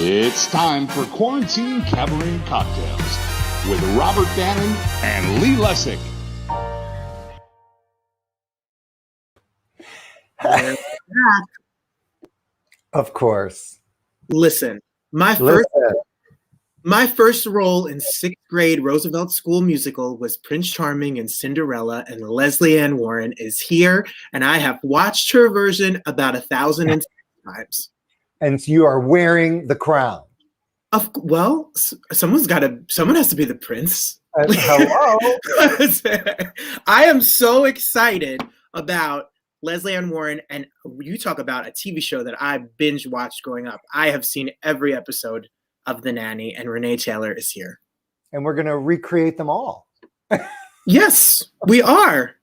It's time for Quarantine Cabaret Cocktails with Robert Bannon and Lee Lessack. Of course. Listen, my first role in sixth grade Roosevelt School musical was Prince Charming in Cinderella, and Lesley Ann Warren is here, and I have watched her version about 1,000 times. And you are wearing the crown. Well, someone has to be the prince. Hello. I am so excited about Lesley Ann Warren, and you talk about a TV show that I binge watched growing up. I have seen every episode of The Nanny, and Renée Taylor is here. And we're going to recreate them all. Yes, we are.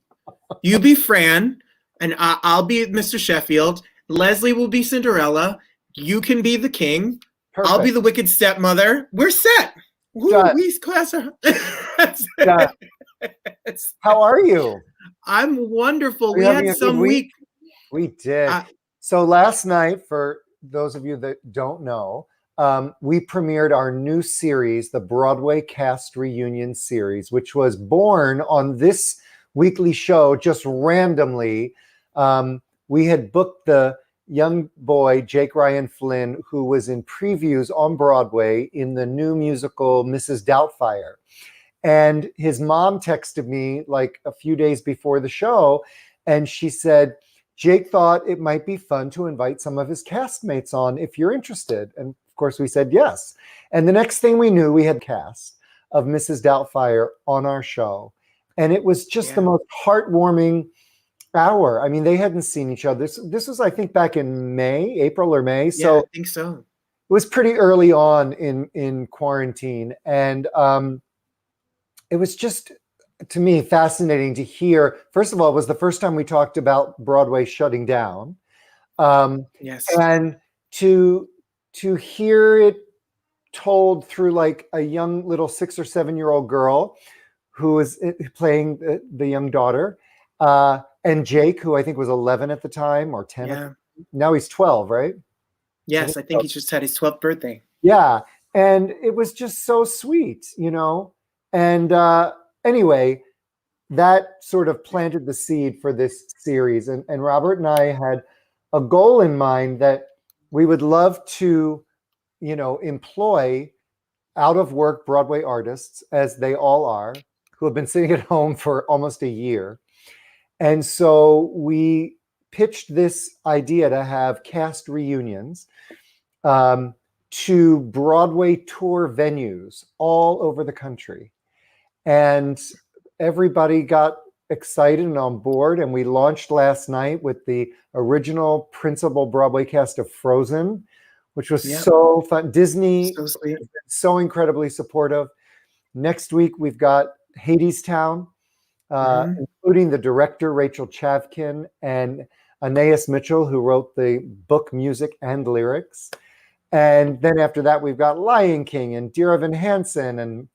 You be Fran, and I'll be Mr. Sheffield. Lesley will be Cinderella. You can be the king. Perfect. I'll be the wicked stepmother. We're set. How are you? I'm wonderful. We had some week. We did. So last night, for those of you that don't know, we premiered our new series, the Broadway Cast Reunion series, which was born on this weekly show just randomly. We had booked the young boy, Jake Ryan Flynn, who was in previews on Broadway in the new musical Mrs. Doubtfire. And his mom texted me like a few days before the show, and she said, Jake thought it might be fun to invite some of his castmates on if you're interested. And of course we said yes. And the next thing we knew, we had cast of Mrs. Doubtfire on our show. And it was just the most heartwarming hour. I mean, they hadn't seen each other. This was, I think, back in April or May. So I think so. It was pretty early on in quarantine. And it was just, to me, fascinating to hear. First of all, it was the first time we talked about Broadway shutting down. Yes. And to hear it told through like a young little 6 or 7-year-old girl who was playing the young daughter, and Jake, who I think was 11 at the time or 10. Yeah. Now he's 12, right? Yes, I think he just had his 12th birthday. Yeah. And it was just so sweet, you know? And anyway, that sort of planted the seed for this series. And Robert and I had a goal in mind that we would love to, you know, employ out of work Broadway artists, as they all are, who have been sitting at home for almost a year. And so we pitched this idea to have cast reunions to Broadway tour venues all over the country. And everybody got excited and on board. And we launched last night with the original principal Broadway cast of Frozen, which was so fun. Disney, so incredibly supportive. Next week, we've got Hadestown, including the director, Rachel Chavkin, and Anais Mitchell, who wrote the book music and lyrics. And then after that, we've got Lion King and Dear Evan Hansen and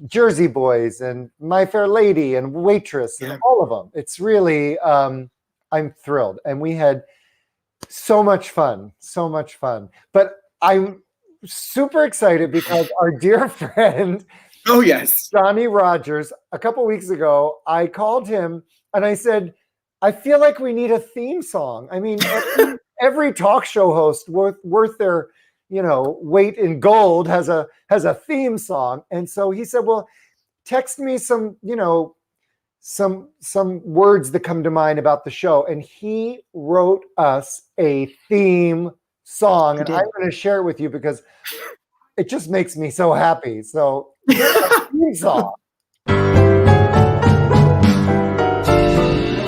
Jersey Boys and My Fair Lady and Waitress and all of them. It's really, I'm thrilled. And we had so much fun. But I'm super excited because our dear friend, Johnny Rogers, a couple weeks ago, I called him and I said, I feel like we need a theme song. I mean, every talk show host worth their, you know, weight in gold has a theme song. And so he said, well, text me some, you know, some words that come to mind about the show. And he wrote us a theme song. And I'm going to share it with you because it just makes me so happy. So theme song.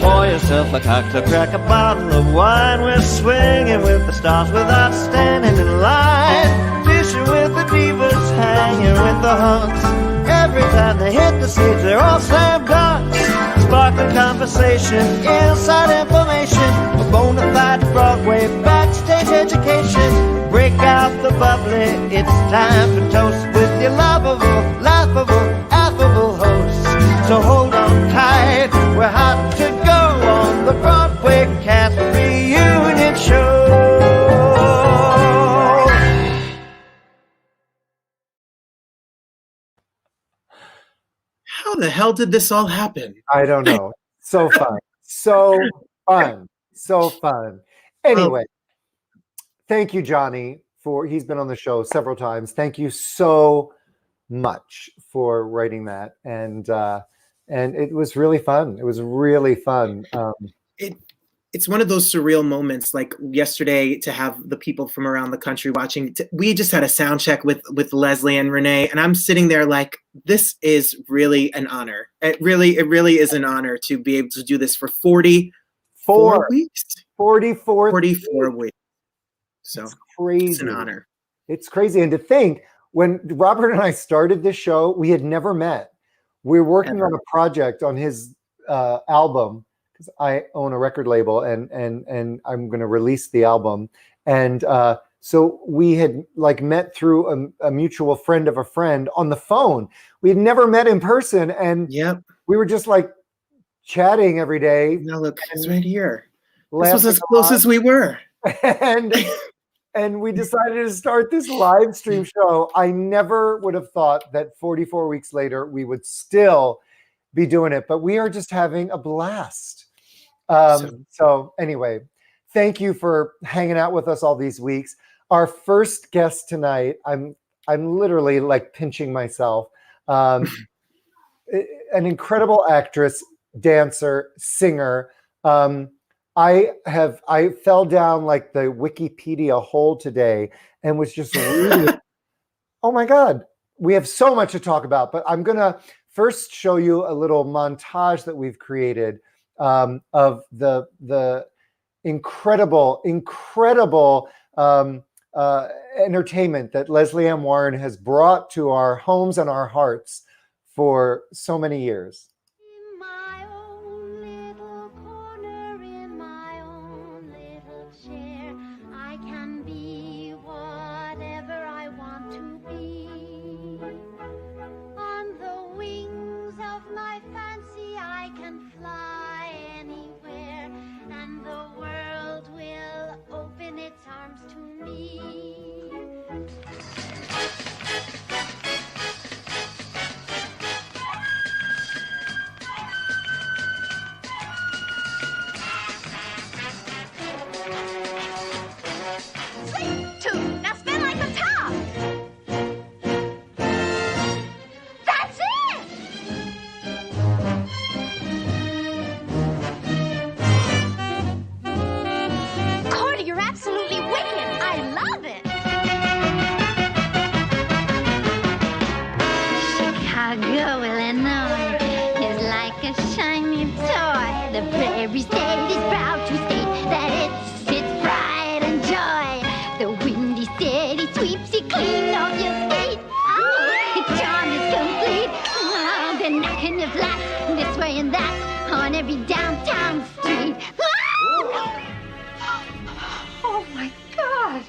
Pour yourself a cocktail, crack a bottle of wine. We're swinging with the stars without standing in line. Fishing with the divas, hanging with the hunks. Every time they hit the stage, they're all slam dunks. Sparkling conversation, inside information, a bona fide Broadway backstage education. Break out the bubbly, it's time to toast with your lovable, laughable, affable hosts. So hold on tight, we're hot to go on the Broadway Cast Reunion Show. the hell did this all happen? I don't know. So fun. So fun. So fun. Anyway, thank you, Johnny, he's been on the show several times. Thank you so much for writing that. And it was really fun. It was really fun. It's one of those surreal moments, like yesterday, to have the people from around the country watching. We just had a sound check with Lesley and Renee, and I'm sitting there like, this is really an honor. It really is an honor to be able to do this for 44 weeks. 44 weeks. So it's crazy. It's an honor. It's crazy. And to think, when Robert and I started this show, we had never met. We were working on a project on his album, because I own a record label and I'm going to release the album. And so we had like met through a mutual friend of a friend on the phone. We had never met in person. And we were just like chatting every day. Now look, it's right here. This was as close as we were. And we decided to start this live stream show. I never would have thought that 44 weeks later, we would still be doing it, but we are just having a blast. So anyway, thank you for hanging out with us all these weeks. Our first guest tonight, I'm literally like pinching myself. An incredible actress, dancer, singer. I fell down like the Wikipedia hole today and was just reading. Oh my God, we have so much to talk about, but I'm gonna first show you a little montage that we've created of the incredible entertainment that Lesley Ann Warren has brought to our homes and our hearts for so many years. In my own little corner, in my own little chair, I can be whatever I want to be. On the wings of my fancy, I can fly anywhere, and the world will open its arms to me. Now spin like a top. That's it. Cordy, you're absolutely wicked. I love it. Chicago, Illinois is like a shiny toy. The prairie state is proud to state that it's its pride and joy. The windy city sweeps you clean off your feet. Oh, its charm is complete. Oh, they're knocking your flat this way and that on every downtown street. Oh, oh my God.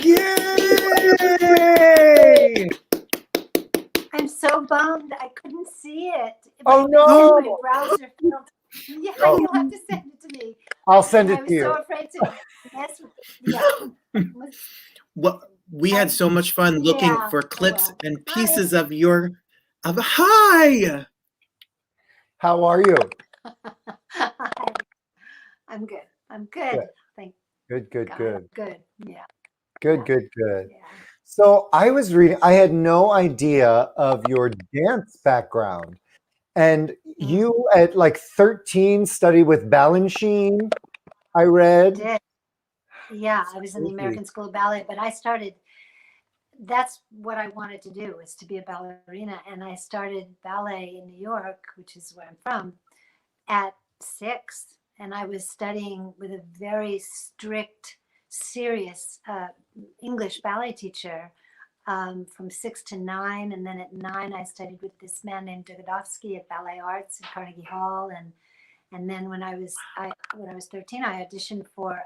Yay! I'm so bummed I couldn't see it. Oh, no. My browser failed. Yeah, Oh. you'll have to send it to me. I'll send I it was to you. so afraid to mess with it. Well, we had so much fun looking Yeah, for clips well, and pieces of hi. How are you? I'm good. I'm good. Good. Thank Good. God. Good. Yeah. Good. Yeah. So I was reading, I had no idea of your dance background. And you at like 13 studied with Balanchine, I read. Did. Yeah, I was in the Absolutely. American School of Ballet, but that's what I wanted to do, was to be a ballerina. And I started ballet in New York, which is where I'm from, at 6. And I was studying with a very strict, serious English ballet teacher from 6 to 9. And then at 9, I studied with this man named Dugodovsky at Ballet Arts in Carnegie Hall. And then when I was 13, I auditioned for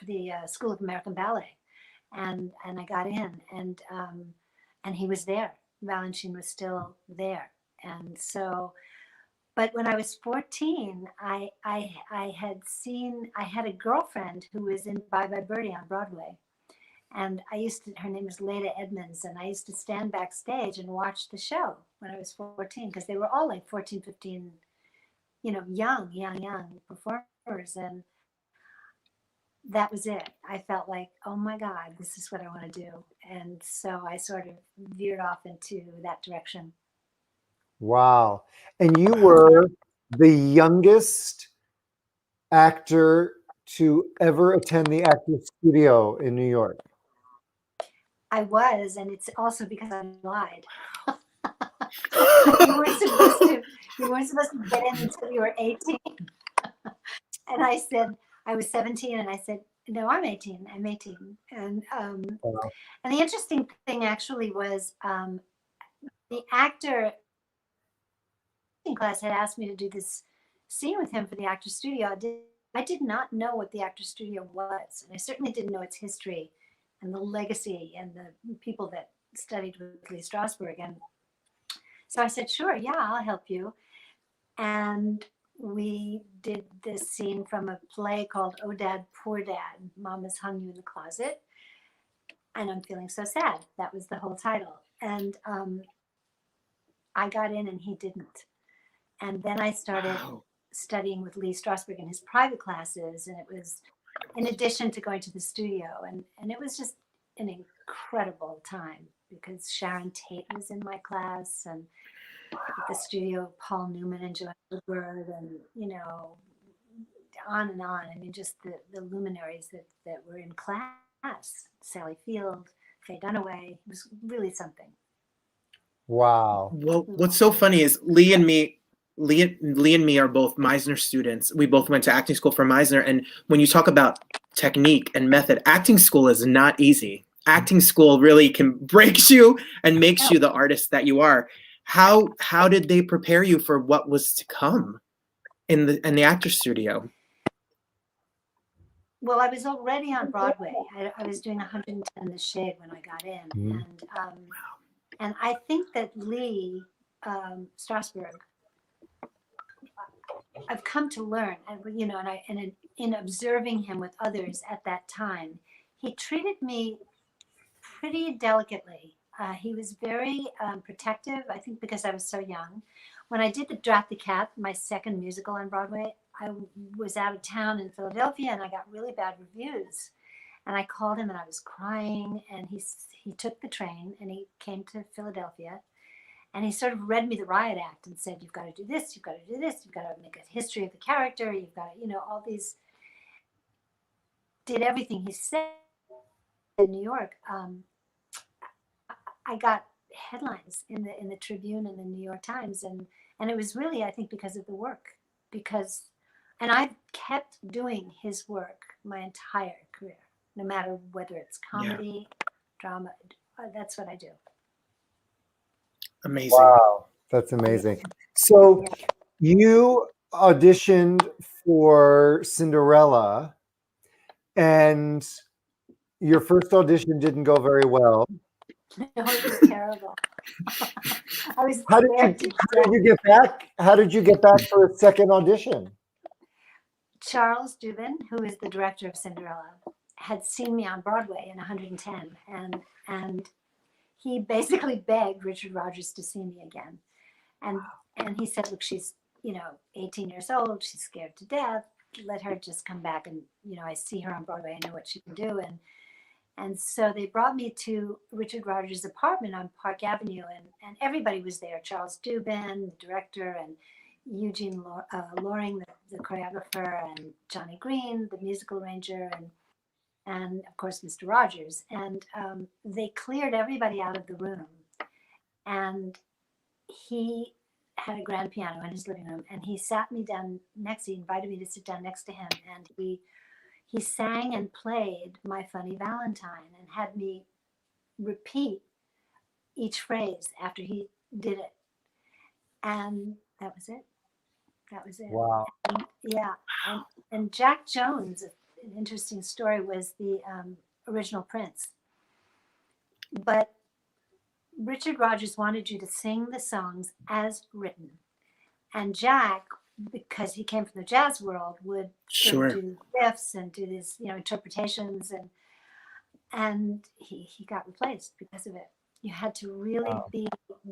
the School of American Ballet, and I got in, and he was there. Valentin was still there, and so. But when I was 14, I had a girlfriend who was in Bye Bye Birdie on Broadway, and her name was Leda Edmonds, and I used to stand backstage and watch the show when I was 14, because they were all like 14, 15, young performers. And that was it. I felt like, oh my God, this is what I want to do. And so I sort of veered off into that direction. Wow. And you were the youngest actor to ever attend the Actors Studio in New York. I was, and it's also because I lied. you weren't supposed to get in until you were 18. And I said, I was 17, and I said, no, I'm 18. I'm 18. And Wow. and the interesting thing actually was the actor in class had asked me to do this scene with him for the Actors Studio. I did not know what the Actors Studio was, and I certainly didn't know its history and the legacy and the people that studied with Lee Strasberg. And so I said, sure, yeah, I'll help you. And we did this scene from a play called Oh Dad, Poor Dad. Mama's hung you in the closet, and I'm feeling so sad. That was the whole title. And I got in and he didn't. And then I started studying with Lee Strasberg in his private classes. And it was in addition to going to the studio. And it was just an incredible time, because Sharon Tate was in my class, and at the studio, Paul Newman and Joanne Woodward, and on and on. I mean, just the luminaries that were in class. Sally Field, Faye Dunaway. It was really something. Wow. Well, what's so funny is Lee and me are both Meisner students. We both went to acting school for Meisner. And when you talk about technique and method, acting school is not easy. Acting school really can break you and makes you the artist that you are. How did they prepare you for what was to come in the Actors Studio? Well, I was already on Broadway. I was doing 110 The Shade when I got in. Mm-hmm. And I think that Lee Strasberg, I've come to learn, and in observing him with others at that time, he treated me pretty delicately. He was very protective, I think because I was so young. When I did the Drat the Cat, my second musical on Broadway, I was out of town in Philadelphia, and I got really bad reviews. And I called him, and I was crying, and he took the train, and he came to Philadelphia, and he sort of read me the riot act and said, you've got to do this, you've got to do this, you've got to make a history of the character, you've got to, all these, did everything he said. In New York, I got headlines in the Tribune and the New York Times, and it was really, I think, because of the work, and I've kept doing his work my entire career, no matter whether it's comedy, drama, that's what I do. Amazing. Wow, that's amazing. So you auditioned for Cinderella, and your first audition didn't go very well. No, it was terrible. I was How did you get back? How did you get back for a second audition? Charles Dubin, who is the director of Cinderella, had seen me on Broadway in 110, and he basically begged Richard Rodgers to see me again. And he said, look, she's 18 years old, she's scared to death. Let her just come back, and I see her on Broadway, I know what she can do. And so they brought me to Richard Rodgers' apartment on Park Avenue, and everybody was there. Charles Dubin, the director, and Eugene Loring, the choreographer, and Johnny Green, the musical arranger, and of course Mr. Rogers. And they cleared everybody out of the room, and he had a grand piano in his living room, and he sat me down next. He invited me to sit down next to him, and he sang and played My Funny Valentine and had me repeat each phrase after he did it. And that was it. That was it. Wow. And, yeah. And Jack Jones, an interesting story, was the original Prince. But Richard Rodgers wanted you to sing the songs as written. And Jack, because he came from the jazz world, would sort of do riffs and do these, interpretations, and he got replaced because of it. You had to really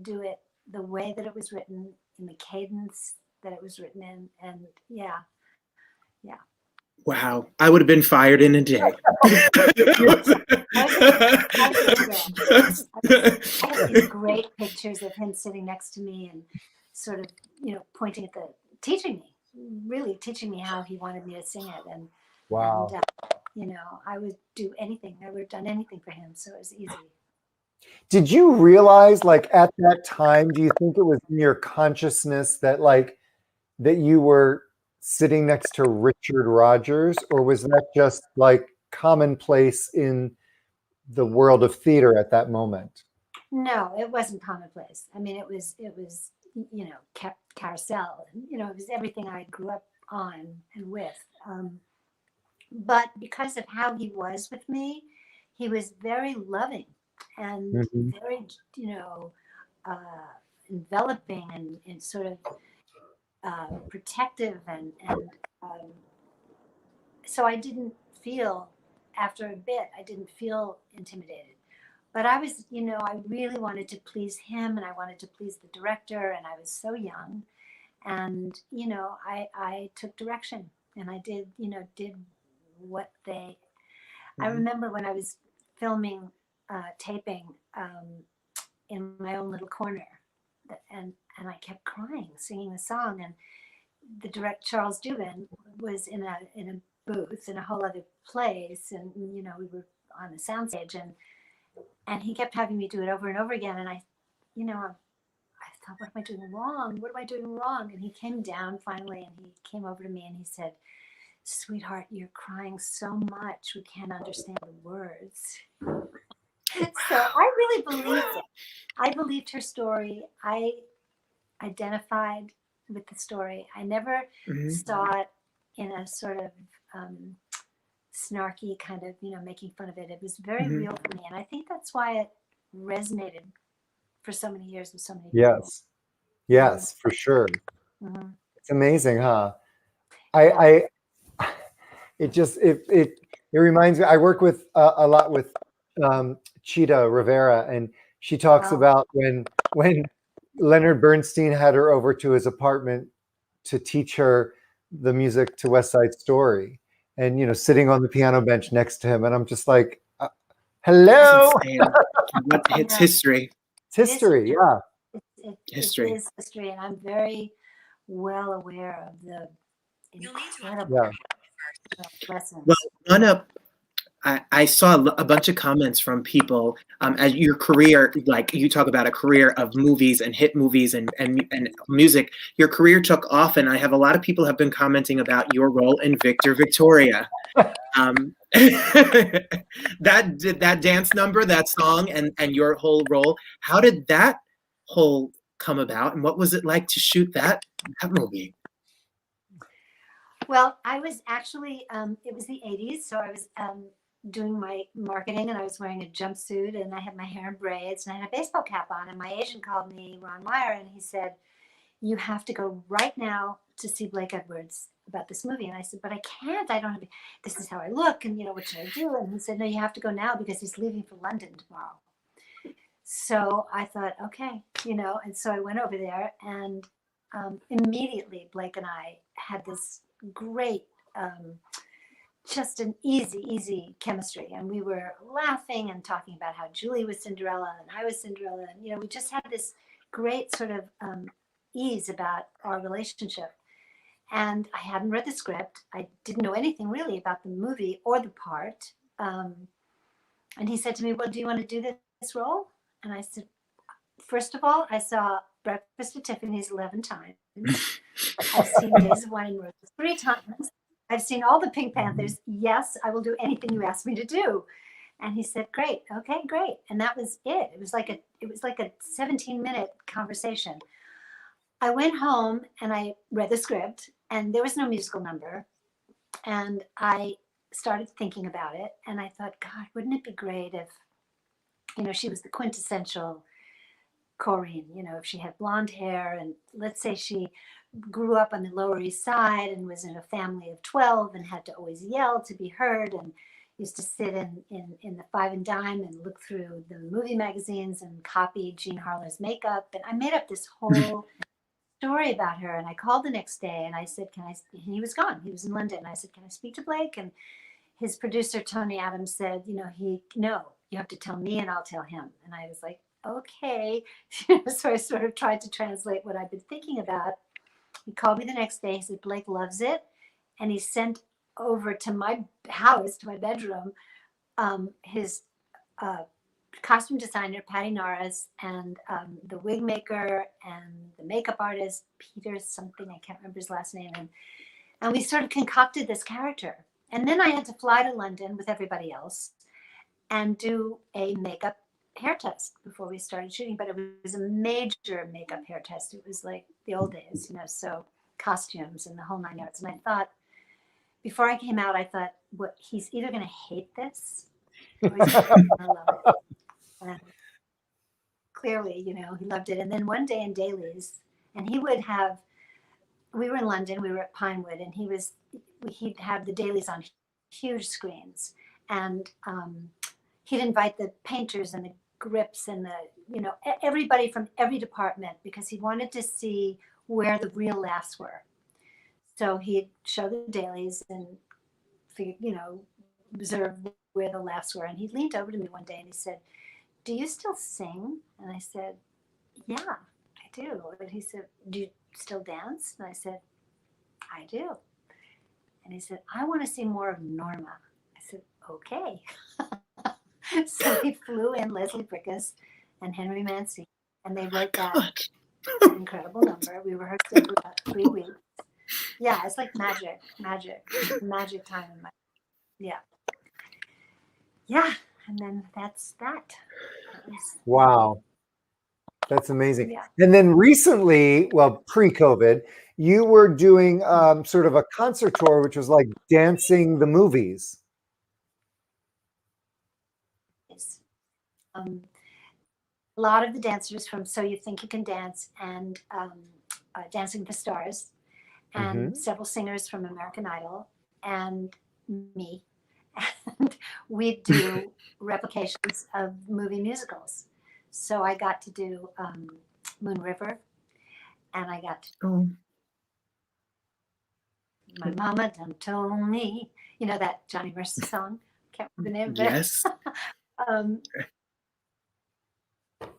do it the way that it was written, in the cadence that it was written in, and yeah. Wow, I would have been fired in a day. I have these great pictures of him sitting next to me and sort of, pointing at really teaching me how he wanted me to sing it. And, Wow. and I would do anything. I would have done anything for him. So it was easy. Did you realize, like, at that time, do you think it was in your consciousness that, like, that you were sitting next to Richard Rodgers, or was that just like commonplace in the world of theater at that moment? No, it wasn't commonplace. I mean, it was, Carousel, and, it was everything I grew up on and with. But because of how he was with me, he was very loving and very, enveloping and sort of protective, and so I didn't feel, after a bit, I didn't feel intimidated. But I was, I really wanted to please him, and I wanted to please the director, and I was so young, and I took direction, and I did what they. I remember when I was filming, taping in my own little corner, and I kept crying, singing the song, and the director Charles Dubin was in a booth in a whole other place, and we were on the soundstage, and he kept having me do it over and over again, and I thought, what am I doing wrong? What am I doing wrong? And he came down finally, and he came over to me and he said, "Sweetheart, you're crying so much, we can't understand the words." So I really believed it. I believed her story. I identified with the story. I never saw it in a sort of snarky kind of, making fun of it. It was very real for me. And I think that's why it resonated for so many years with so many people. Yes, for sure. It's amazing, huh? It reminds me, I work with a lot with Chita Rivera, and she talks about when Leonard Bernstein had her over to his apartment to teach her the music to West Side Story, and sitting on the piano bench next to him, and I'm just like, hello. It's history. It's history, yeah. History. It is history, and I'm very well aware of the incredible lessons. Well, I saw a bunch of comments from people as your career, like you talk about a career of movies and hit movies and music. Your career took off, and I have a lot of people have been commenting about your role in Victor Victoria. That dance number, that song, and your whole role. How did that whole come about, and what was it like to shoot that movie? Well, I was actually, it was the 80s, so I was doing my marketing, and I was wearing a jumpsuit, and I had my hair in braids, and I had a baseball cap on, and my agent called me, Ron Meyer, and he said, "You have to go right now to see Blake Edwards about this movie." And I said, "But I can't, I don't have, this is how I look, and what should I do?" And he said, "No, you have to go now because he's leaving for London tomorrow." So I thought, okay, and so I went over there, and immediately Blake and I had this great, just an easy chemistry, and we were laughing and talking about how Julie was Cinderella and I was Cinderella, and we just had this great sort of ease about our relationship. And I hadn't read the script. I didn't know anything really about the movie or the part. And he said to me, well, do you want to do this role? And I said, first of all, I saw Breakfast at Tiffany's 11 times. I've seen Days of Wine and Roses 3 times. I've seen all the Pink Panthers. Yes, I will do anything you ask me to do. And he said, great. Okay, great. And that was it. It was like a 17-minute conversation. I went home and I read the script, and there was no musical number. And I started thinking about it, and I thought, God, wouldn't it be great if, she was the quintessential Corinne, if she had blonde hair, and let's say she grew up on the Lower East Side and was in a family of 12 and had to always yell to be heard, and used to sit in the Five and Dime and look through the movie magazines and copy Jean Harlow's makeup. And I made up this whole story about her. And I called the next day and I said, he was gone. He was in London. And I said, can I speak to Blake? And his producer, Tony Adams, said, no, you have to tell me and I'll tell him. And I was like, okay. So I sort of tried to translate what I'd been thinking about. He called me the next day. He said, Blake loves it. And he sent over to my house, to my bedroom, his costume designer, Patty Norris, and the wig maker and the makeup artist, Peter something, I can't remember his last name. And we sort of concocted this character. And then I had to fly to London with everybody else and do a makeup hair test before we started shooting. But it was a major makeup hair test. It was like the old days, so costumes and the whole 9 yards. And I thought, before I came out, I thought, what, he's either going to hate this or he's going to love it. And clearly, he loved it. And then one day in dailies, and we were in London, we were at Pinewood, and he'd have the dailies on huge screens. And he'd invite the painters and the grips and everybody from every department, because he wanted to see where the real laughs were. So he'd show the dailies and observe where the laughs were. And he leaned over to me one day and he said, do you still sing? And I said, yeah, I do. And he said, do you still dance? And I said, I do. And he said, I want to see more of Norma. I said, okay. So he flew in Lesley Brickus and Henry Mancini, and they wrote that incredible number. We rehearsed it for about 3 weeks. Yeah, it's like magic time in my, yeah. And then that's that. Wow. That's amazing. Yeah. And then recently, well, pre-COVID, you were doing sort of a concert tour, which was like dancing the movies. A lot of the dancers from So You Think You Can Dance and Dancing with the Stars, and several singers from American Idol, and me. And we do replications of movie musicals. So I got to do Moon River, and I got to My Mama Done Told Me, that Johnny Mercer song. Can't remember the name of it. Yes.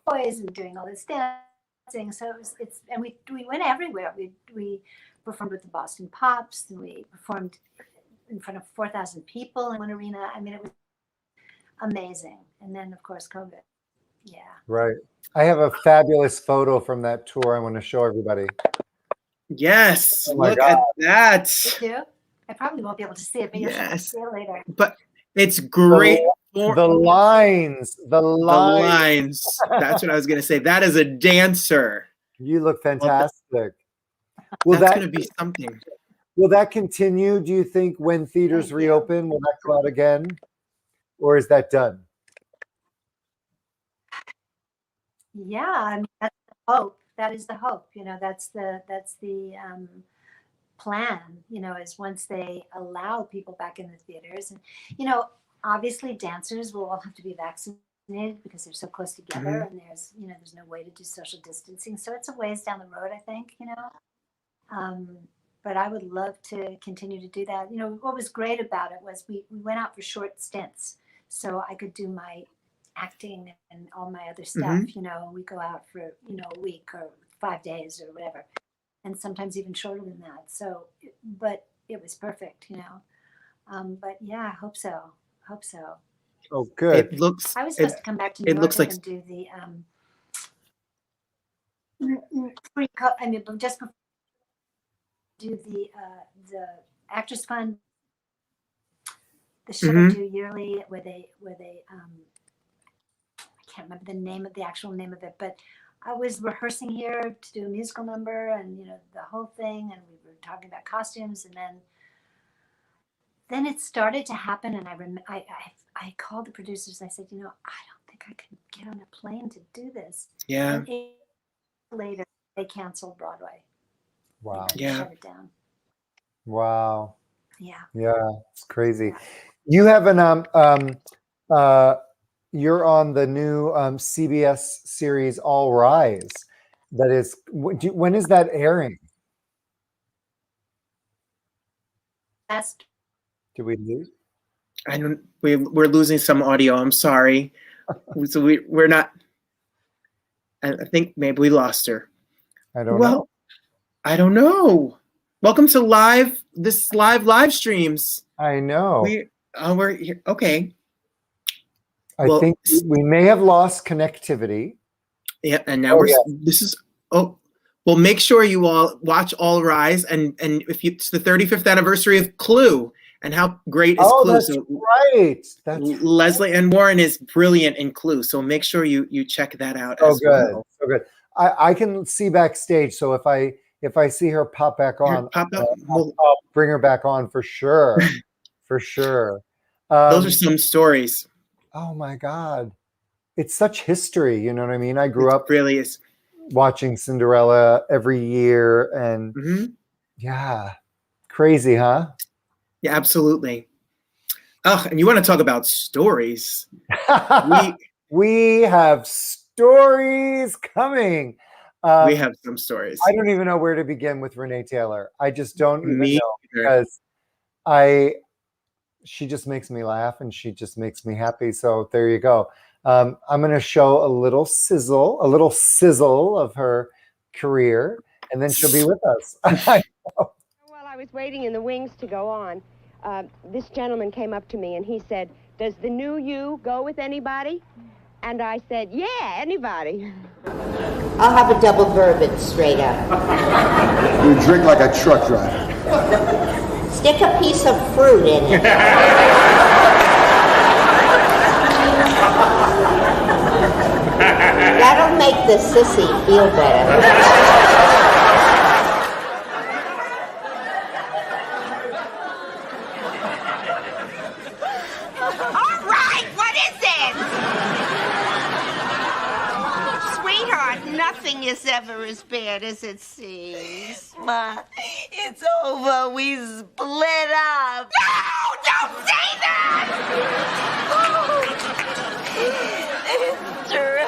Boys and doing all this dancing. So and we went everywhere. We performed with the Boston Pops, and we performed in front of 4,000 people in one arena. I mean, it was amazing. And then, of course, COVID. Yeah. Right. I have a fabulous photo from that tour I want to show everybody. Yes. Oh my Look God. at that. You do? I probably won't be able to see it, but you'll Yes. see it later. But it's great. The lines. That's what I was going to say. That is a dancer. You look fantastic. That's going to be something. Will that continue, do you think, when theaters Thank you. reopen? Will that go out again? Or is that done? Yeah, I mean, that's the hope. That is the hope. That's the plan. Is once they allow people back in the theaters, and obviously dancers will all have to be vaccinated because they're so close together, and there's no way to do social distancing. So it's a ways down the road, I think. But I would love to continue to do that. What was great about it was we went out for short stints, so I could do my acting and all my other stuff. We go out for a week or 5 days or whatever, and sometimes even shorter than that. So, but it was perfect, you know. But yeah, I hope so. Hope so. Oh, good. It looks. I was supposed to come back to New it York looks like- and do the just before do the Actors Fund, the show Mhm. they do yearly where they I can't remember the actual name of it, but I was rehearsing here to do a musical number and you know the whole thing, and we were talking about costumes, and then it started to happen, and I called the producers. I said, you know, I don't think I can get on a plane to do this. Yeah. And later, they canceled Broadway. Wow. They Yeah. shut it down. Wow. Yeah. Yeah, it's crazy. You have you're on the new CBS series All Rise. That is, when is that airing? Last Do we lose? I don't. We're losing some audio. I'm sorry. So we're not. I think maybe we lost her. I don't know. I don't know. Welcome to live streams. I know. We're here. Okay. I well, think we may have lost connectivity. Yeah, and now well, make sure you all watch All Rise, and if it's the 35th anniversary of Clue, and how great is Clue? That's right. That's Lesley and Warren is brilliant in Clue, so make sure you check that out. As well. So good. I can see backstage, so if I see her pop back on, I'll bring her back on for sure, for sure. Those are some stories. Oh my God, it's such history. You know what I mean? I grew up really is watching Cinderella every year, and yeah, crazy, huh? Yeah, absolutely. Oh, and you want to talk about stories? we have stories coming. We have some stories. I don't even know where to begin with Renée Taylor. I just don't even know either. because she just makes me laugh and she just makes me happy. So there you go. I'm going to show a little sizzle of her career, and then she'll be with us. While I was waiting in the wings to go on, this gentleman came up to me and he said, "Does the new you go with anybody?" And I said, "Yeah, anybody." I'll have a double bourbon straight up. You drink like a truck driver. Stick a piece of fruit in it. That'll make the sissy feel better. All right, what is it? Sweetheart, nothing is ever as bad as it seems. Ma, it's over. We split up. No, don't say that! It's true.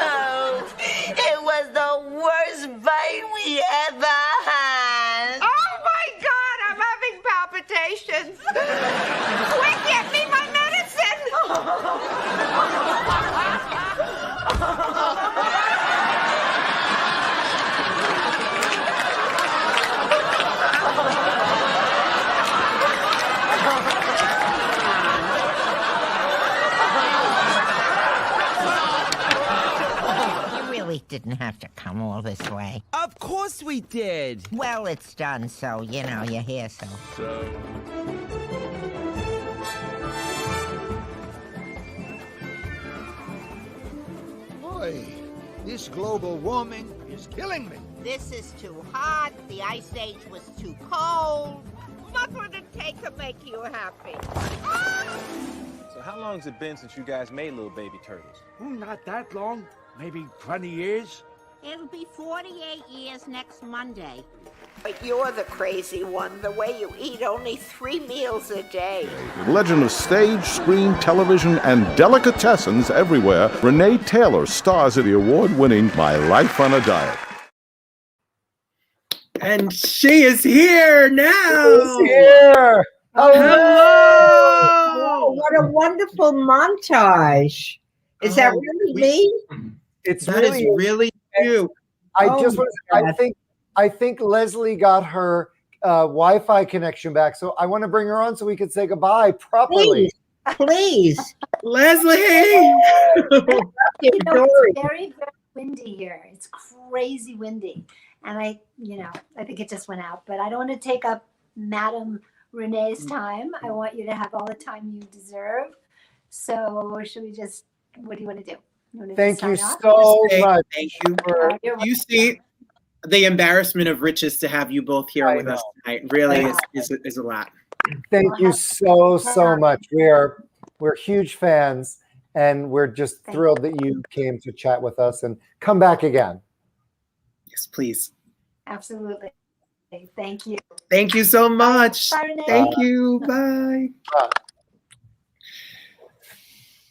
It was the worst fight we ever had. Oh my God, I'm having palpitations. Quick, get me my Didn't have to come all this way. Of course we did. Well, it's done, so, you know, you're here, so. Boy, this global warming is killing me. This is too hot. The ice age was too cold. What would it take to make you happy? So how long has it been since you guys made little baby turtles? Not that long. Maybe 20 years. It'll be 48 years next Monday. But you're the crazy one, the way you eat only 3 meals a day. Legend of stage, screen, television, and delicatessens everywhere, Renée Taylor stars in the award-winning My Life on a Diet. And she is here now. She's here. Hello. What a wonderful montage. Is that really me? It's that really is really you. I think Lesley got her Wi-Fi connection back, so I want to bring her on so we could say goodbye properly. Please. Lesley! It's very, very windy here. It's crazy windy. And I think it just went out. But I don't want to take up Madam Renee's time. I want you to have all the time you deserve. So should we just, what do you want to do? Thank you so much. Thank you. You see the embarrassment of riches to have you both here with us tonight. Really is a lot. Thank you so much. We're huge fans, and we're just thrilled that you came to chat with us, and come back again. Yes, please. Absolutely. Thank you. Thank you so much. Bye, Renee. Thank you. Bye.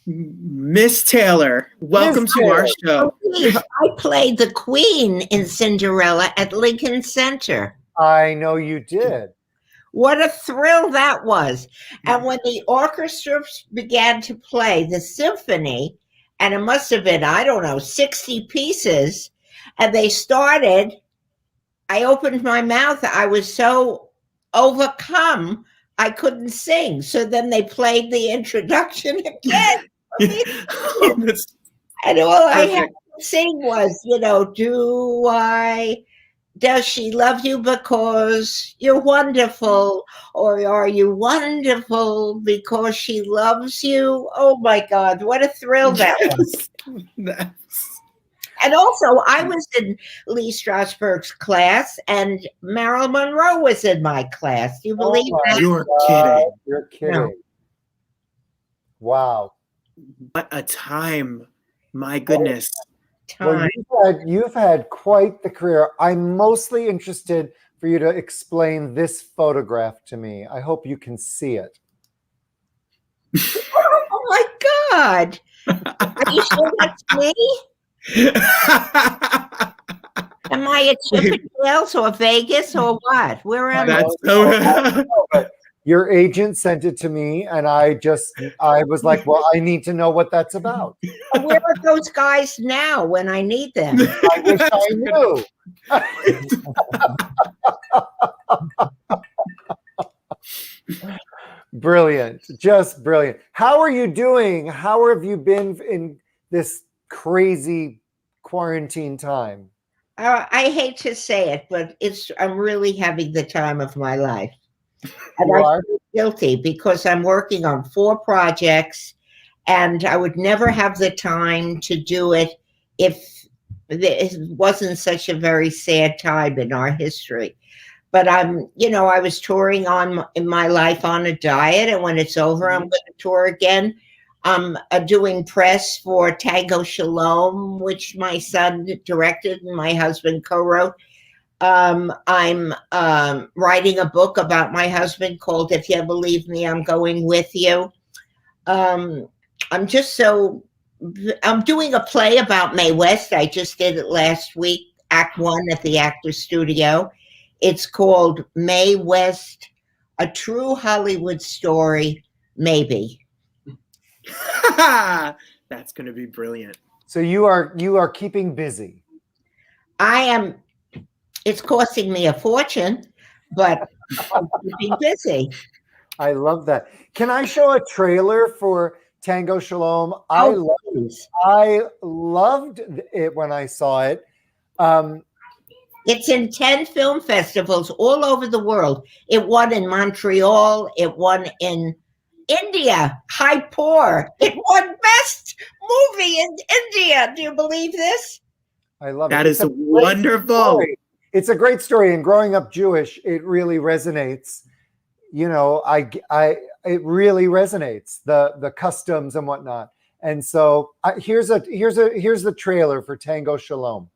Miss Taylor, welcome to our show. I played the Queen in Cinderella at Lincoln Center. I know you did. What a thrill that was. And when the orchestra began to play the symphony, and it must have been, 60 pieces, and they started, I opened my mouth. I was so overcome, I couldn't sing. So then they played the introduction again. And all I had to sing was, does she love you because you're wonderful? Or are you wonderful because she loves you? Oh my God, what a thrill that was. And also, I was in Lee Strasberg's class, and Marilyn Monroe was in my class. Do you believe that? You're kidding. You're kidding. No. Wow. What a time. My goodness. Well, you've had quite the career. I'm mostly interested for you to explain this photograph to me. I hope you can see it. Oh my God. Are you sure that's me? Am I at Chippendales or Vegas or what? Where am I? Your agent sent it to me, and I was like, well, I need to know what that's about. Where are those guys now when I need them? I wish I knew. Brilliant. Just brilliant. How are you doing? How have you been in this crazy quarantine time? I hate to say it, but I'm really having the time of my life. And I feel guilty because I'm working on 4 projects, and I would never have the time to do it if it wasn't such a very sad time in our history. But I was touring in my life on a diet, and when it's over, I'm going to tour again. I'm doing press for Tango Shalom, which my son directed and my husband co-wrote. I'm writing a book about my husband called If You Ever Leave Me, I'm Going With You. I'm doing a play about Mae West. I just did it last week, Act 1 at the Actors Studio. It's called Mae West, A True Hollywood Story, Maybe. That's going to be brilliant. So you are keeping busy. I am. It's costing me a fortune, but I'm keeping busy. I love that. Can I show a trailer for Tango Shalom? I loved it when I saw it. It's in 10 film festivals all over the world. It won in Montreal. It won in India, Jaipur. It won Best Movie in India. Do you believe this? I love that. That is wonderful. It's a great story. And growing up Jewish, it really resonates. It really resonates, the customs and whatnot. And so here's the trailer for Tango Shalom.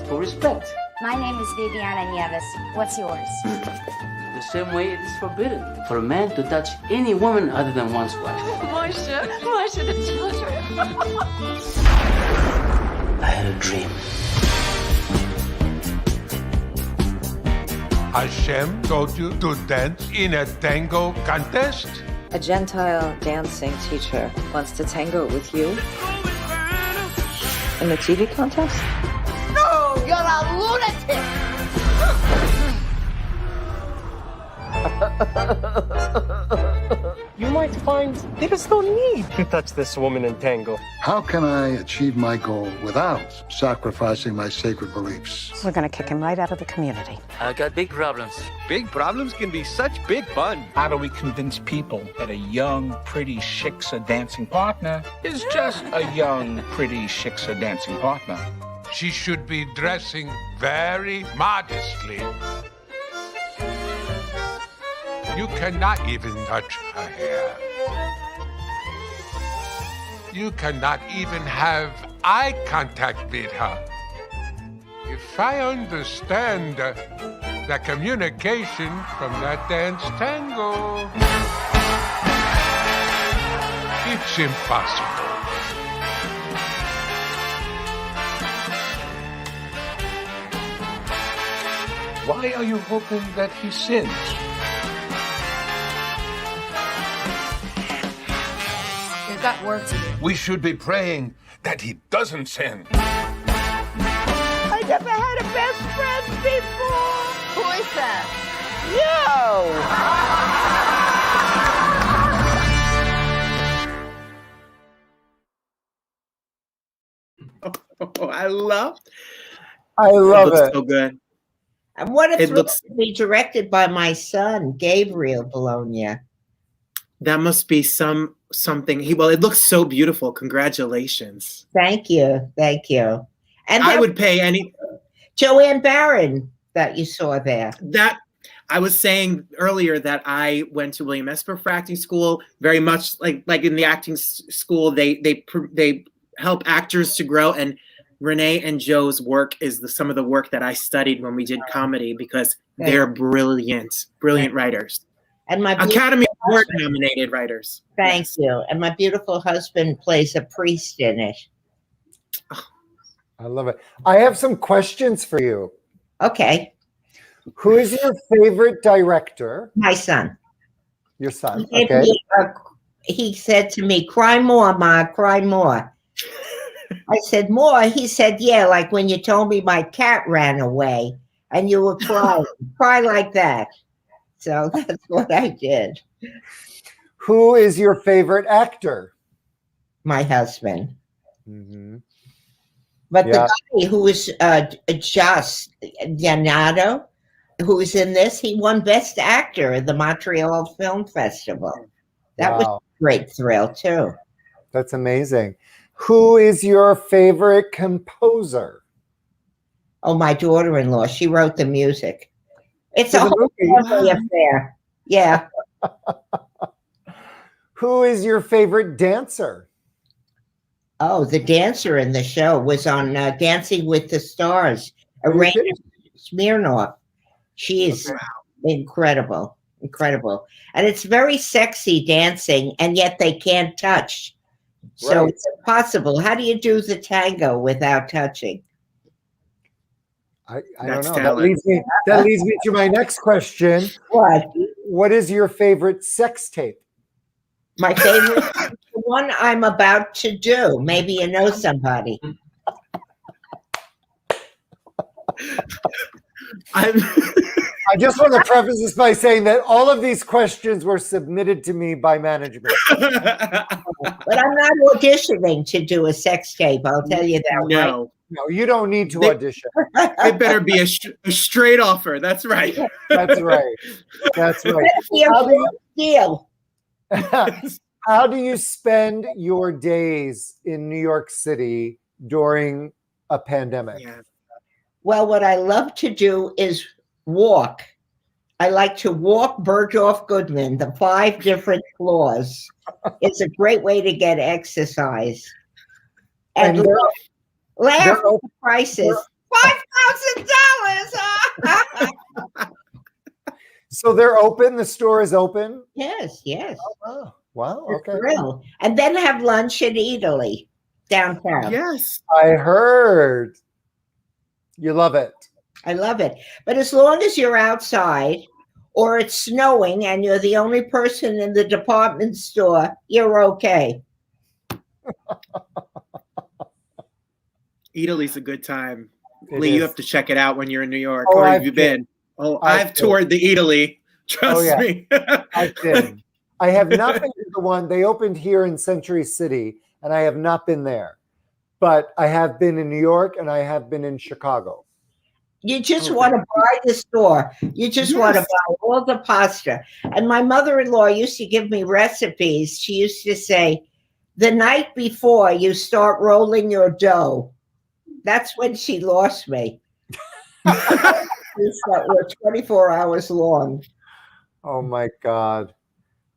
For respect. My name is Viviana Nieves. What's yours? The same way it is forbidden for a man to touch any woman other than one's wife. Moshe, the children. I had a dream. Hashem told you to dance in a tango contest? A Gentile dancing teacher wants to tango with you in the TV contest? No, you're a lunatic! You might find there's no need to touch this woman in tango. How can I achieve my goal without sacrificing my sacred beliefs? We're gonna kick him right out of the community. I got big problems. Big problems can be such big fun. How do we convince people that a young, pretty shiksa dancing partner is just a young, pretty shiksa dancing partner? She should be dressing very modestly. You cannot even touch her hair. You cannot even have eye contact with her. If I understand the communication from that dance tango, it's impossible. Why are you hoping that he sins? We've got work to do. We should be praying that he doesn't sin. I never had a best friend before. Who is that? Oh, I love it. So good. And what if It it looks- to be directed by my son, Gabriel Bologna? That must be something. It looks so beautiful. Congratulations. Thank you. Thank you. And I that would pay any. Joanne Barron that you saw there. That I was saying earlier that I went to William Esper for acting school. Very much like in the acting school, they help actors to grow. And Renee and Joe's work is some of the work that I studied when we did comedy because they're brilliant writers. And my Academy Award nominated writers. Thank you. And my beautiful husband plays a priest in it. I love it. I have some questions for you. Okay. Who is your favorite director? My son. Your son. He gave Okay. me he said to me, "Cry more, Ma, cry more." I said, "More?" He said, "Yeah, like when you told me my cat ran away and you were crying. Cry like that." So that's what I did. Who is your favorite actor? My husband. Mm-hmm. But Yeah. the guy who was Just Giannato, who was in this, he won Best Actor at the Montreal Film Festival. That was Wow. a great thrill, too. That's amazing. Who is your favorite composer? Oh, my daughter-in-law. She wrote the music. It's For a the whole movie? family affair. Yeah. Who is your favorite dancer? Oh, the dancer in the show was on Dancing with the Stars, Irina Smirnoff. She is incredible, incredible. And it's very sexy dancing, and yet they can't touch. So Right. it's impossible. How do you do the tango without touching? I don't That's know. talent. That leads me to my next question. What? What is your favorite sex tape? My favorite, the one I'm about to do. Maybe you know somebody. I just want to preface this by saying that all of these questions were submitted to me by management. But I'm not auditioning to do a sex tape. I'll tell you that. Right? No. No, you don't need to audition. It better be a straight offer. That's right. That's right. That's right. Be a real deal. How do you spend your days in New York City during a pandemic? Yeah. Well, what I love to do is walk. I like to walk Bergdorf Goodman, the 5 different floors. It's a great way to get exercise. And laugh at the prices. $5,000. So they're open? The store is open? Yes, yes. Oh, wow. It's a Okay. thrill. And then have lunch in Italy downtown. Yes. I heard. You love it. I love it. But as long as you're outside or it's snowing and you're the only person in the department store, you're okay. Italy's a good time. It Lee, you is. have to check it out when you're in New York. Oh, Or have I've you been? Oh, I've been. toured the Italy. Trust me. I've been. I have not been to the one they opened here in Century City, and I have not been there. But I have been in New York and I have been in Chicago. You just want to buy the store. You just want to buy all the pasta. And my mother-in-law used to give me recipes. She used to say, the night before you start rolling your dough. That's when she lost me. That were 24 hours long. Oh my God.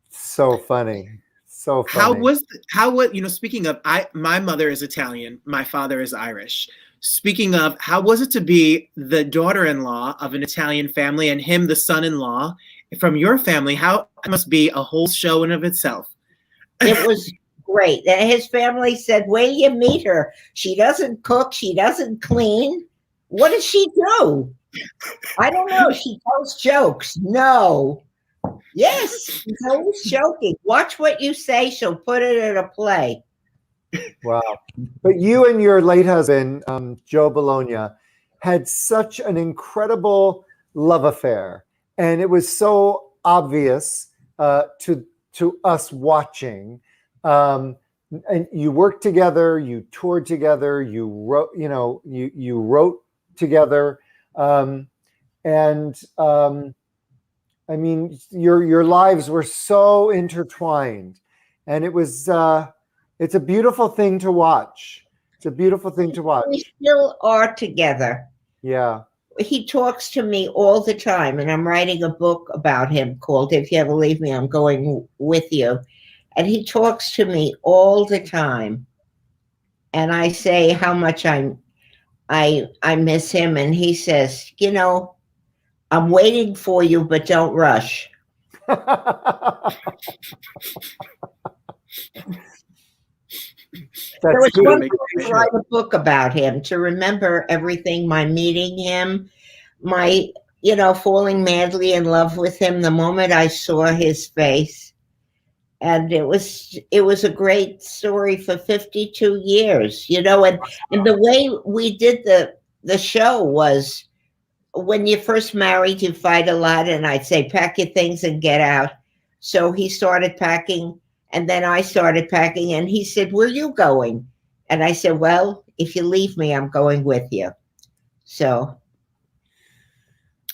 So funny. So funny. How was speaking of, my mother is Italian, my father is Irish. Speaking of, how was it to be the daughter-in-law of an Italian family and him the son-in-law from your family? How it must be a whole show in of itself. It was great. And his family said, wait till you meet her. She doesn't cook, she doesn't clean. What does she do? I don't know. She tells jokes. No. Yes, she's always joking. Watch what you say. She'll put it in a play. Wow. But you and your late husband, Joe Bologna, had such an incredible love affair. And it was so obvious to us watching. And you worked together, you toured together, you wrote, you wrote together. I mean, your lives were so intertwined, and it was it's a beautiful thing to watch. It's a beautiful thing to watch. We still are together. Yeah. He talks to me all the time, and I'm writing a book about him called If You Ever Leave Me, I'm Going With You. And he talks to me all the time. And I say how much I miss him, and he says, I'm waiting for you, but don't rush. So it's one thing to write a book about him, to remember everything, my meeting him, my, falling madly in love with him the moment I saw his face. And it was a great story for 52 years, and the way we did the show was, when you're first married, you fight a lot, and I'd say, pack your things and get out. So he started packing, and then I started packing, and he said, where are you going? And I said, well, if you leave me, I'm going with you. So.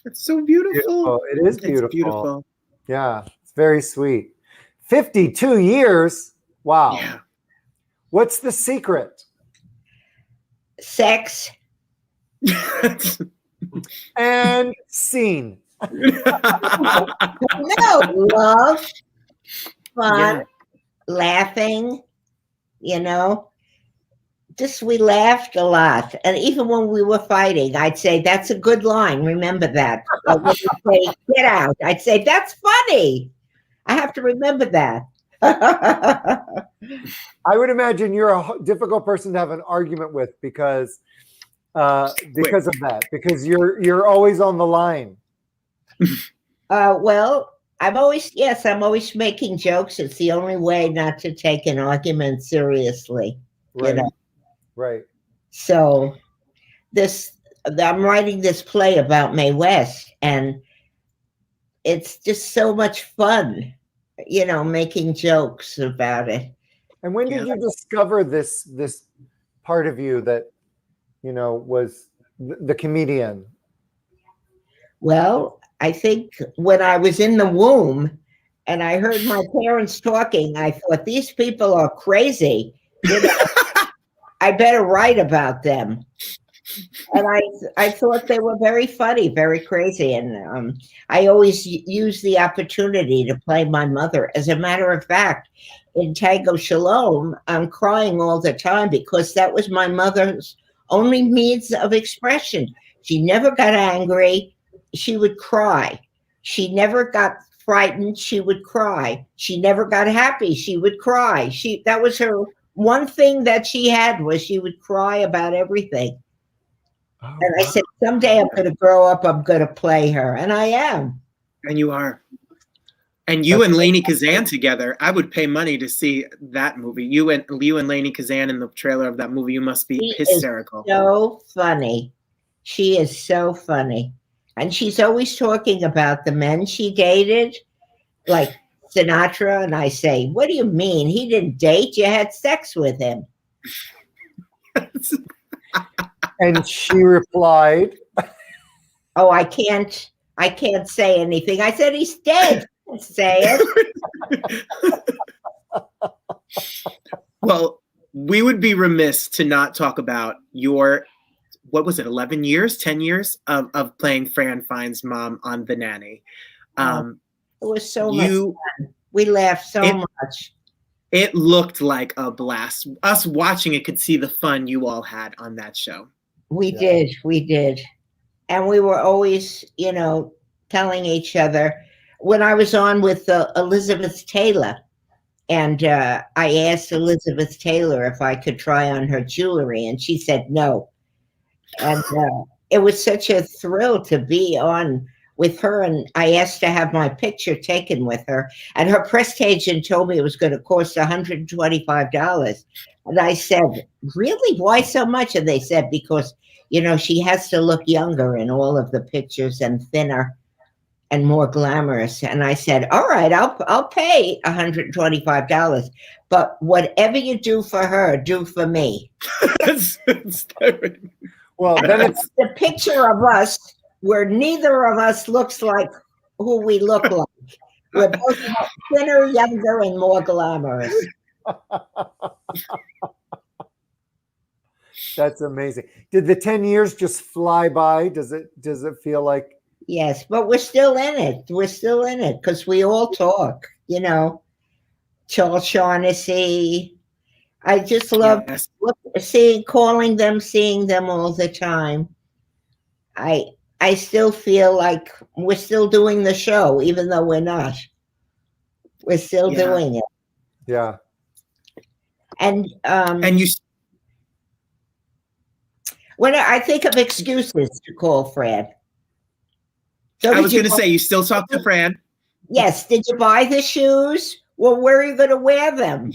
It's so beautiful. It is beautiful. It's beautiful. Yeah, it's very sweet. 52 years. Wow. Yeah. What's the secret? Sex. And scene. No, love, fun, laughing, just we laughed a lot. And even when we were fighting, I'd say, that's a good line. Remember that. When you say, get out, I'd say, that's funny. I have to remember that. I would imagine you're a difficult person to have an argument with because of that, because you're always on the line. Well, I'm always making jokes. It's the only way not to take an argument seriously. Right. Right. So I'm writing this play about Mae West, and it's just so much fun, making jokes about it. And when did you discover this part of you that, was the comedian? Well, I think when I was in the womb and I heard my parents talking, I thought, these people are crazy. I better write about them. And I thought they were very funny, very crazy. And I always use the opportunity to play my mother. As a matter of fact, in Tango Shalom, I'm crying all the time because that was my mother's only means of expression. She never got angry. She would cry. She never got frightened. She would cry. She never got happy. She would cry. That was her one thing that she had, was she would cry about everything. And I said, someday I'm going to grow up, I'm going to play her. And I am. And you are. And you and Lainey Kazan together, I would pay money to see that movie. You and Lainey Kazan in the trailer of that movie, you must be hysterical. So funny. She is so funny. And she's always talking about the men she dated, like Sinatra. And I say, what do you mean? He didn't date. You had sex with him. And she replied, oh, I can't say anything. I said, he's dead. Say it. Well, we would be remiss to not talk about your, what was it, 11 years, 10 years of playing Fran Fine's mom on The Nanny. It was so much fun. We laughed so much. It looked like a blast. Us watching it could see the fun you all had on that show. We did. And we were always, telling each other. When I was on with Elizabeth Taylor, and I asked Elizabeth Taylor if I could try on her jewelry, and she said no. And it was such a thrill to be on with her, and I asked to have my picture taken with her, and her press agent told me it was going to cost $125. And I said, really? Why so much? And they said, because, she has to look younger in all of the pictures and thinner and more glamorous. And I said, all right, I'll pay $125, but whatever you do for her, do for me. Well, then it's the picture of us where neither of us looks like who we look like. We're both thinner, younger, and more glamorous. That's amazing. Did the 10 years just fly by? Does it feel like? Yes, but we're still in it. We're still in it because we all talk, Charles Shaughnessy. I just love calling them, seeing them all the time. I still feel like we're still doing the show, even though we're not. We're still doing it. Yeah. And you. When I think of excuses to call Fran. So I was going to say, you still talk to Fran? Yes. Did you buy the shoes? Well, where are you going to wear them?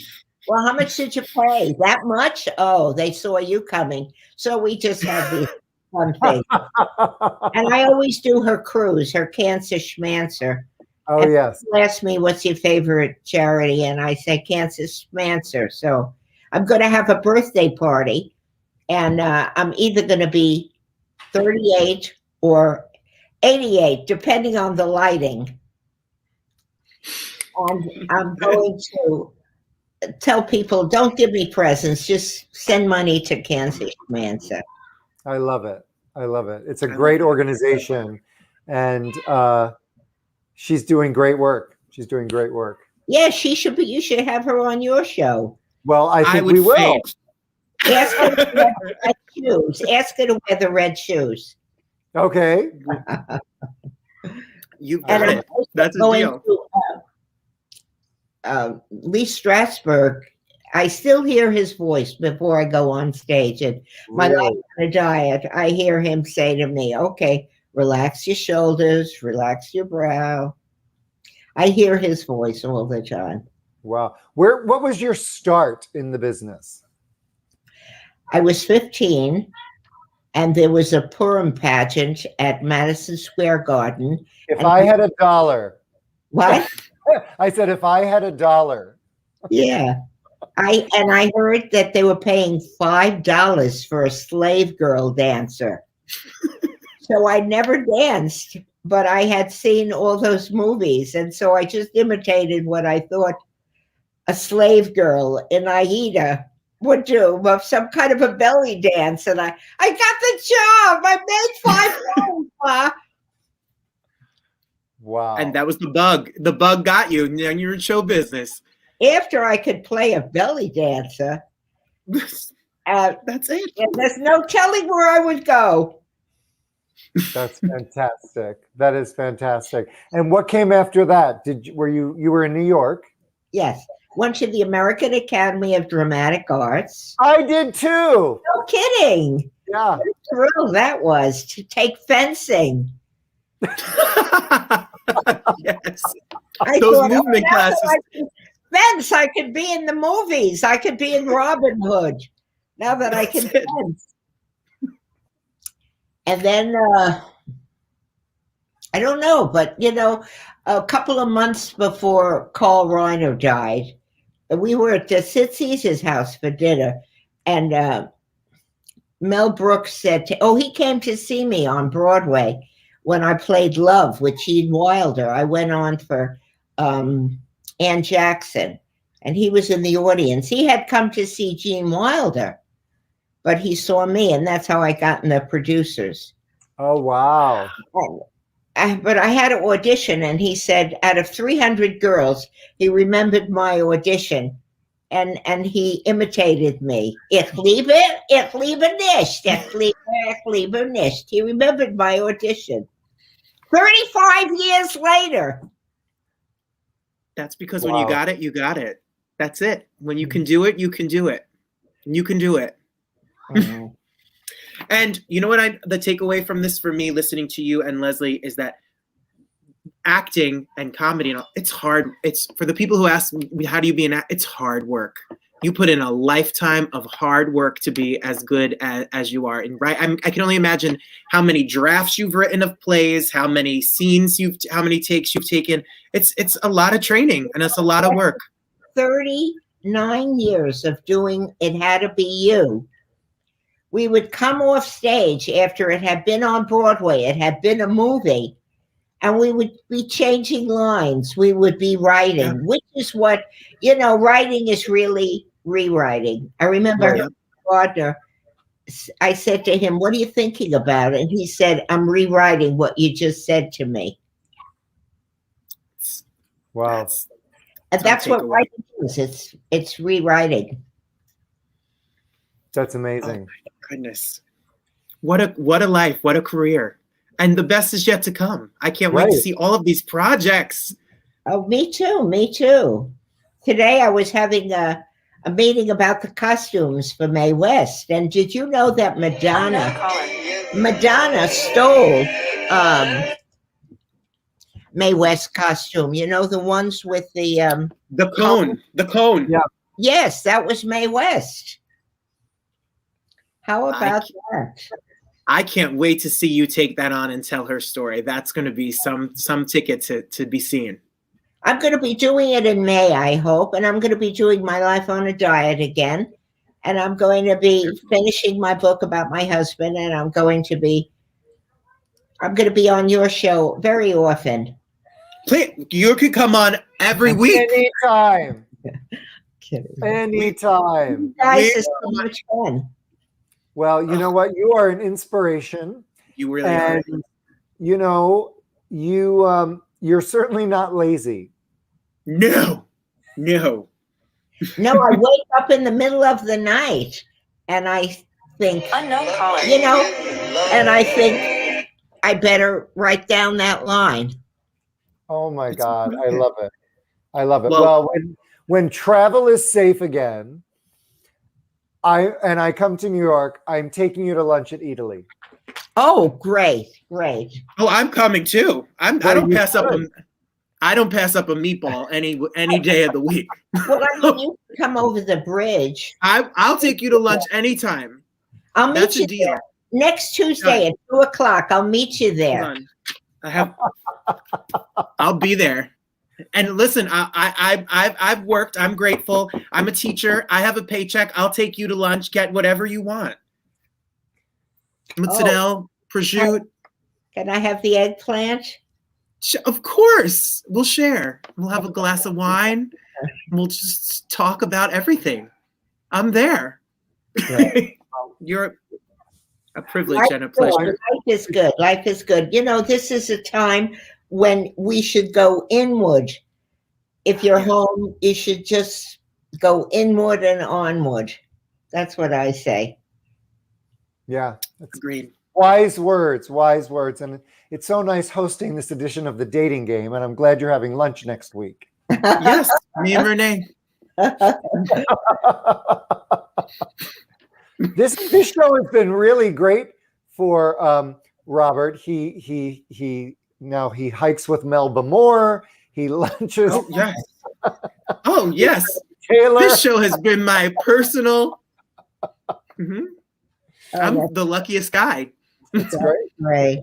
Well, how much did you pay? That much? Oh, they saw you coming. So we just have these fun things. And I always do her cruise, her Cancer Schmancer. Oh, and yes. People ask me, what's your favorite charity? And I say Cancer Schmancer. So I'm going to have a birthday party. And I'm either going to be 38 or 88, depending on the lighting. And I'm going to tell people, don't give me presents, just send money to Cancer Schmancer. I love it. It's a great organization. And she's doing great work. Yeah, she should be. You should have her on your show. Well, I think we will. Ask her to wear the red shoes. Ask her to wear the red shoes. Okay. You got it. That's a deal. Lee Strasberg, I still hear his voice before I go on stage. And my life on a diet, I hear him say to me, okay, relax your shoulders, relax your brow. I hear his voice all the time. Wow. What was your start in the business? I was 15, and there was a Purim pageant at Madison Square Garden. If I had $1. What? I said, if I had $1. Yeah. I heard that they were paying $5 for a slave girl dancer. So I never danced, but I had seen all those movies. And so I just imitated what I thought a slave girl in Aida would do, of some kind of a belly dance. And I got the job. I made $5. Wow. And that was the bug. The bug got you, and you're in show business. After I could play a belly dancer, that's it. And there's no telling where I would go. That's fantastic. That is fantastic. And what came after that? You were in New York? Yes. Went to the American Academy of Dramatic Arts. I did too. No kidding. Yeah. What a thrill that was to take fencing. Yes. Those movement classes. Fence, I could be in the movies. I could be in Robin Hood. Now that I can fence. And then I don't know, but a couple of months before Carl Reiner died, we were at Sid Caesar's house for dinner, and Mel Brooks said, he came to see me on Broadway when I played Love with Gene Wilder. I went on for Ann Jackson, and he was in the audience. He had come to see Gene Wilder, but he saw me, and that's how I got in the producers. Oh, wow. But I had an audition, and he said, out of 300 girls, he remembered my audition, and he imitated me. Ich liebe nicht. Ich liebe nicht. He remembered my audition. 35 years later. That's because when you got it, you got it. That's it. When you can do it, you can do it. You can do it. Mm-hmm. And you know what the takeaway from this for me, listening to you and Lesley, is that acting and comedy, it's hard. It's for the people who ask me, how do you be an actor? It's hard work. You put in a lifetime of hard work to be as good as you are. And I can only imagine how many drafts you've written of plays, how many scenes how many takes you've taken. It's a lot of training, and it's a lot of work. 39 years of doing It Had to Be You. We would come off stage after it had been on Broadway, it had been a movie, and we would be changing lines. We would be writing, which is what, writing is really rewriting. I remember Gardner, I said to him, what are you thinking about? And he said, I'm rewriting what you just said to me. Wow. And that's what writing is. It's rewriting. That's amazing. Oh my goodness. What a life, what a career. And the best is yet to come. I can't wait to see all of these projects. Oh, me too. Me too. Today I was having a meeting about the costumes for Mae West. And did you know that Madonna stole Mae West costume? The ones with the cone. The cone. Yeah. Yes, that was Mae West. How about that? I can't wait to see you take that on and tell her story. That's going to be some ticket to be seen. I'm going to be doing it in May, I hope, and I'm going to be doing My Life on a Diet again, and I'm going to be finishing my book about my husband, and I'm going to be on your show very often. Please, you could come on every week. Anytime. Anytime. You guys is so much fun. Well, you know what? You are an inspiration. You really are. You're certainly not lazy. No. No, I wake up in the middle of the night and I think, and I think I better write down that line. Oh my God. I love it. I love it. Well, when travel is safe again, I come to New York, I'm taking you to lunch at Italy. Oh, great. Oh, I'm coming too. I don't pass up a meatball any day of the week. Well, I mean, you can come over the bridge. I'll take you to lunch anytime. I'll meet you there. Next Tuesday at 2:00. I'll meet you there. I'll be there. And listen, I've worked. I'm grateful. I'm a teacher. I have a paycheck. I'll take you to lunch. Get whatever you want. Mozzarella, prosciutto. Can I have the eggplant? Of course. We'll share. We'll have a glass of wine. We'll just talk about everything. I'm there. Right. You're a privilege and a pleasure. Life is good. Life is good. This is a time when we should go inward. If you're home, you should just go inward and onward. That's what I say. Yeah. Agreed. Wise words. And it's so nice hosting this edition of The Dating Game, and I'm glad you're having lunch next week. Yes, me and Renee. This show has been really great for Robert. He now he hikes with Melba Moore. He lunches. Oh yes. Oh yes. Taylor. This show has been my personal. Mhm. I'm the luckiest guy. It's great. Right.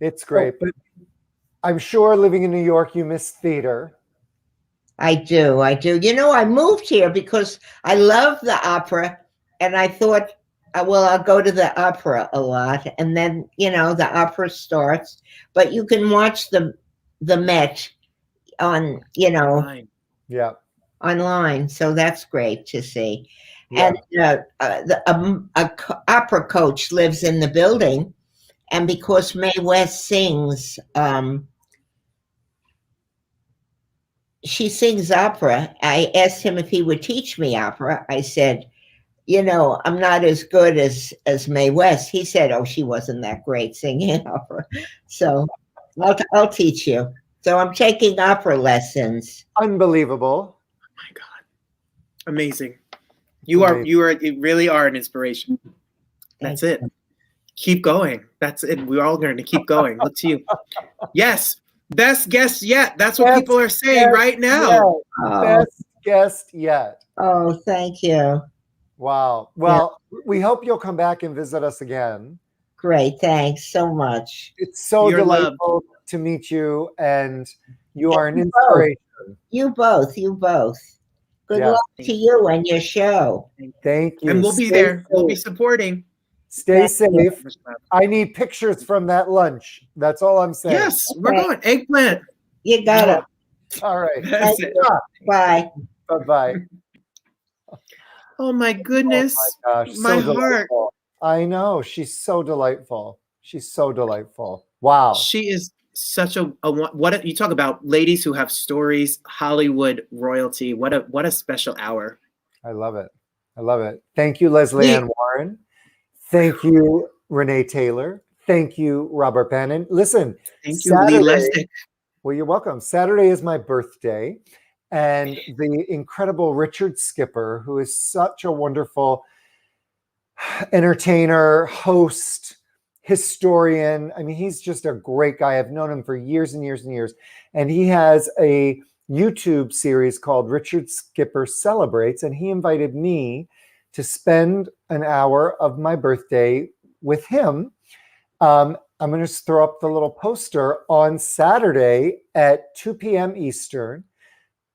It's great. But I'm sure living in New York, you miss theater. I do. You know, I moved here because I love the opera, and I thought, well, I'll go to the opera a lot, and then the opera starts. But you can watch the Met on online, so that's great to see. Yeah. And opera coach lives in the building, and because Mae West sings. She sings opera. I asked him if he would teach me opera. I said, I'm not as good as Mae West. He said, oh, she wasn't that great singing opera. So I'll teach you. So I'm taking opera lessons. Unbelievable. Oh my God. Amazing. You really are an inspiration. That's it. Keep going. That's it. We're all going to keep going. Look to you. Yes. Best guest yet. That's what people are saying right now. Best guest yet. Oh, thank you. Wow. Well, we hope you'll come back and visit us again. Great. Thanks so much. It's so delightful to meet you, and you are an inspiration. You both. Good luck to you and your show. Thank you. And we'll be there. We'll be supporting. Stay safe. I need pictures from that lunch. That's all I'm saying. Yes, we're going. Eggplant. You got it. All right. Bye. Bye-bye. Oh my goodness. Oh my gosh. My so heart. I know. She's so delightful. Wow. She is such a what you talk about ladies who have stories, Hollywood royalty. What a special hour. I love it. Thank you, Lesley Ann Warren. Thank you, Renée Taylor. Thank you, Robert Bannon. Listen, thank you, Lesley. Well, you're welcome. Saturday is my birthday, and the incredible Richard Skipper, who is such a wonderful entertainer, host, historian. I mean, he's just a great guy. I've known him for years and years and years, and he has a YouTube series called Richard Skipper Celebrates, and he invited me to spend an hour of my birthday with him. I'm going to throw up the little poster on Saturday at 2 p.m. Eastern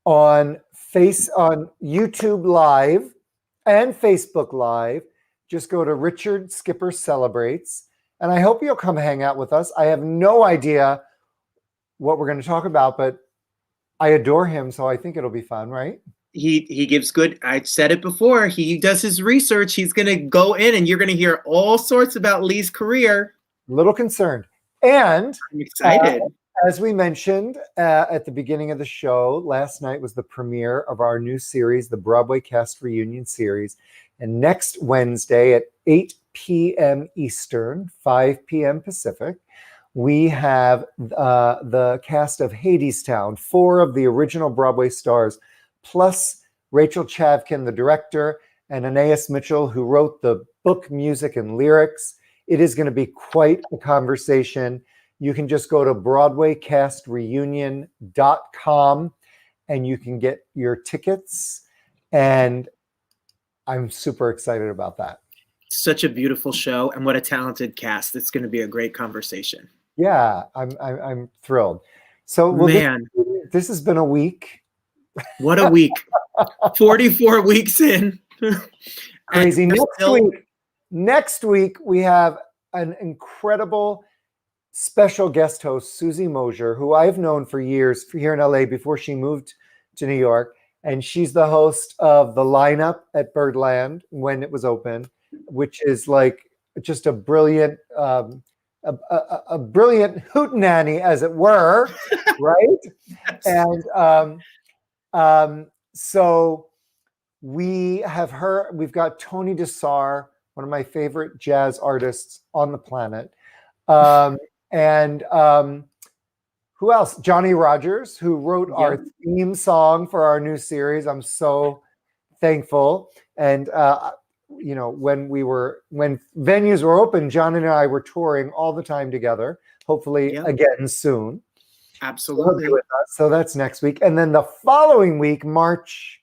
on YouTube Live and Facebook Live. Just go to Richard Skipper Celebrates, and I hope you'll come hang out with us. I have no idea what we're going to talk about, but I adore him, so I think it'll be fun, right? He gives good. I said it before. He does his research. He's going to go in, and you're going to hear all sorts about Lee's career. A little concerned, and I'm excited. As we mentioned at the beginning of the show, last night was the premiere of our new series, the Broadway Cast Reunion Series, and next Wednesday at 8 p.m. Eastern, 5 p.m. Pacific, we have the cast of Hadestown, 4 of the original Broadway stars, plus Rachel Chavkin, the director, and Anais Mitchell, who wrote the book, music, and lyrics. It is going to be quite a conversation. You can just go to BroadwayCastReunion.com and you can get your tickets. And I'm super excited about that. Such a beautiful show, and what a talented cast. It's going to be a great conversation. Yeah, I'm thrilled. So this has been a week. What a week. 44 weeks in. Crazy. Next week, we have an incredible special guest host, Susie Mosier, who I've known for years here in LA before she moved to New York. And she's the host of The Lineup at Birdland when it was open, which is like just a brilliant brilliant hootenanny, as it were, right? And so we have her. We've got Tony Desar, one of my favorite jazz artists on the planet, and who else? Johnny Rogers, who wrote our theme song for our new series. I'm so thankful. And when venues were open, John and I were touring all the time together. Hopefully again soon. Absolutely. With us. So that's next week, and then the following week, March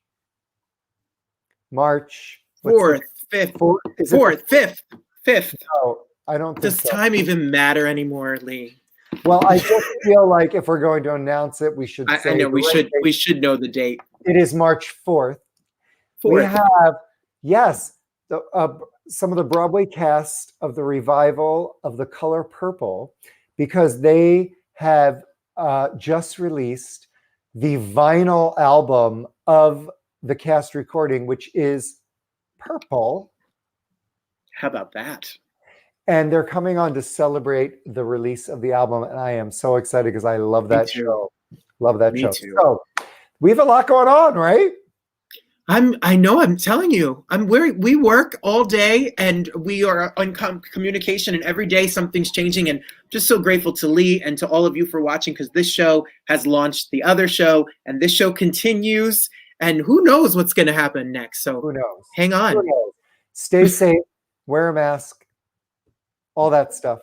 4th, 5th. No, I don't think Does so. time even matter anymore, Lee? Well, I just feel like if we're going to announce it, we should say I know the right date. we should know the date. It is March 4th. We have, some of the Broadway cast of the revival of The Color Purple, because they have just released the vinyl album of the cast recording, which is Purple. How about that? And they're coming on to celebrate the release of the album, and I am so excited because I love that show. Love that show. Too. So we have a lot going on, right? I know. I'm telling you. We work all day, and we are on communication. And every day something's changing. And I'm just so grateful to Lee and to all of you for watching, because this show has launched the other show, and this show continues. And who knows what's going to happen next? So who knows? Hang on. Who knows? Stay safe. Wear a mask. All that stuff.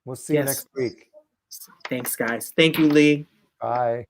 We'll see you next week. Thanks, guys. Thank you, Lee. Bye.